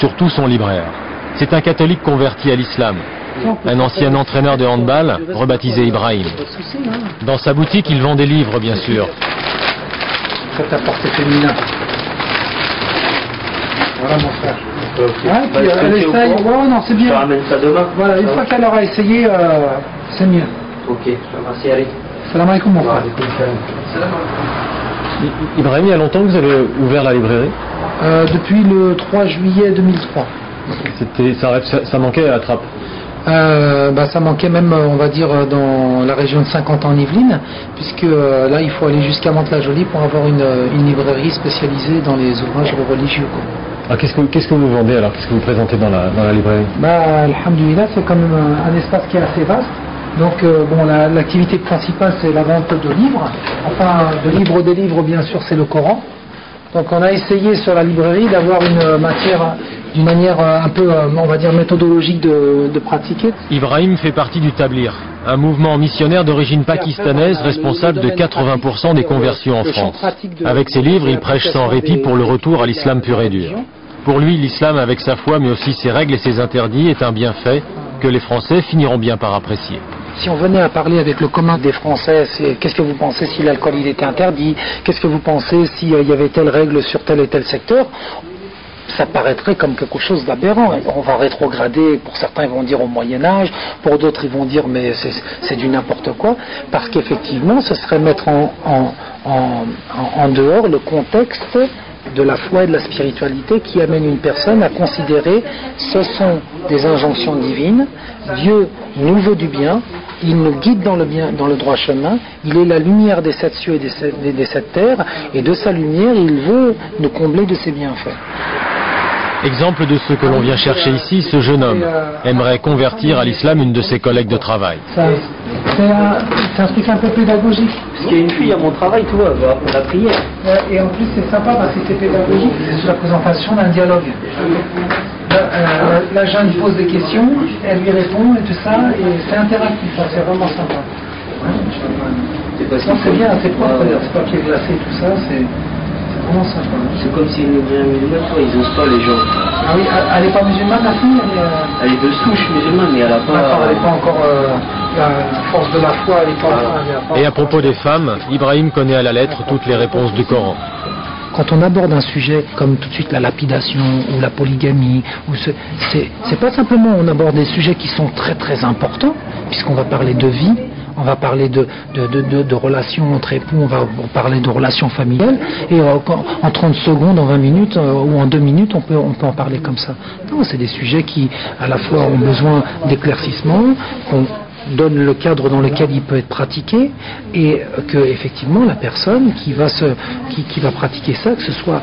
surtout son libraire. C'est un catholique converti à l'islam, un ancien entraîneur de handball, rebaptisé Ibrahim. Dans sa boutique, il vend des livres, bien sûr. C'est à portée féminin. Voilà mon frère. Ouais, puis elle essaye. Ouais, non, c'est bien. Je ramène ça demain. Voilà, une fois qu'elle aura essayé, c'est mieux. Ok, merci Ali. Salam alaikum mon frère. Ibrahim, il y a longtemps que vous avez ouvert la librairie? Depuis le 3 juillet 2003. Ça manquait à Trappes? Ça manquait même, on va dire, dans la région de Saint-Quentin-en-Yvelines, puisque là, il faut aller jusqu'à Mantes-la-Jolie pour avoir une librairie spécialisée dans les ouvrages religieux, quoi. Ah, qu'est-ce que vous vendez alors? Qu'est-ce que vous présentez dans la librairie? Alhamdoulilah, c'est quand même un espace qui est assez vaste. Donc, l'activité principale, c'est la vente de livres. Enfin, des livres, bien sûr, c'est le Coran. Donc, on a essayé sur la librairie d'avoir une matière, d'une manière un peu, on va dire, méthodologique de pratiquer. Ibrahim fait partie du Tablir, un mouvement missionnaire d'origine pakistanaise responsable de 80% des conversions en France. Avec ses livres, il prêche sans répit pour le retour à l'islam pur et dur. Pour lui, l'islam avec sa foi, mais aussi ses règles et ses interdits, est un bienfait que les Français finiront bien par apprécier. Si on venait à parler avec le commun des Français, c'est qu'est-ce que vous pensez si l'alcool il était interdit? Qu'est-ce que vous pensez s'il y avait telle règle sur tel et tel secteur? Ça paraîtrait comme quelque chose d'aberrant. On va rétrograder, pour certains ils vont dire au Moyen-Âge, pour d'autres ils vont dire mais c'est du n'importe quoi, parce qu'effectivement ce serait mettre en dehors le contexte de la foi et de la spiritualité qui amène une personne à considérer ce sont des injonctions divines, Dieu nous veut du bien, il nous guide dans le bien, dans le droit chemin, il est la lumière des 7 cieux et des 7 terres, et de sa lumière il veut nous combler de ses bienfaits. Exemple de ce que l'on vient chercher ici, ce jeune homme aimerait convertir à l'islam une de ses collègues de travail. C'est un truc un peu pédagogique. Parce qu'il y a une fille à mon travail, tu vois, pour la prière. Et en plus c'est sympa parce que c'est pédagogique, c'est sur la présentation d'un dialogue. La jeune pose des questions, elle lui répond et tout ça, et c'est interactif, c'est vraiment sympa. C'est bien, c'est propre, c'est papier glacé, tout ça, c'est vraiment sympa. C'est comme si une musulmane, ils osent pas les gens. Ah oui, elle n'est pas musulmane la fille? Elle est de souche musulmane, mais elle n'a pas... Elle n'est pas encore... la force de la foi, elle n'est pas... Et à propos des femmes, Ibrahim connaît à la lettre toutes les réponses du Coran. Quand on aborde un sujet comme tout de suite la lapidation ou la polygamie, c'est pas simplement on aborde des sujets qui sont très très importants, puisqu'on va parler de vie, on va parler de relations entre époux, on va parler de relations familiales, et en 30 secondes, en 20 minutes ou en 2 minutes, on peut en parler comme ça. Non, c'est des sujets qui à la fois ont besoin d'éclaircissement, qu'on donne le cadre dans lequel il peut être pratiqué, et que effectivement la personne qui va pratiquer ça, que ce soit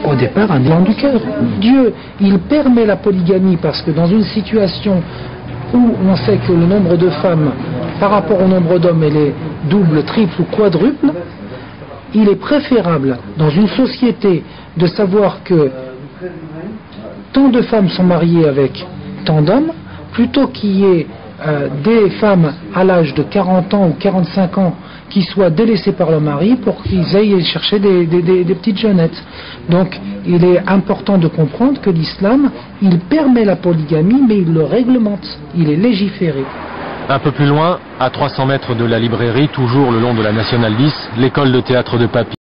au départ un élan du cœur. Dieu, il permet la polygamie parce que dans une situation où on sait que le nombre de femmes par rapport au nombre d'hommes elle est double, triple ou quadruple, il est préférable dans une société de savoir que tant de femmes sont mariées avec tant d'hommes, plutôt qu'il y ait des femmes à l'âge de 40 ans ou 45 ans qui soient délaissées par le mari pour qu'ils aillent chercher des petites jeunettes. Donc il est important de comprendre que l'islam, il permet la polygamie, mais il le réglemente, il est légiféré. Un peu plus loin, à 300 mètres de la librairie, toujours le long de la Nationale 10, l'école de théâtre de Papy.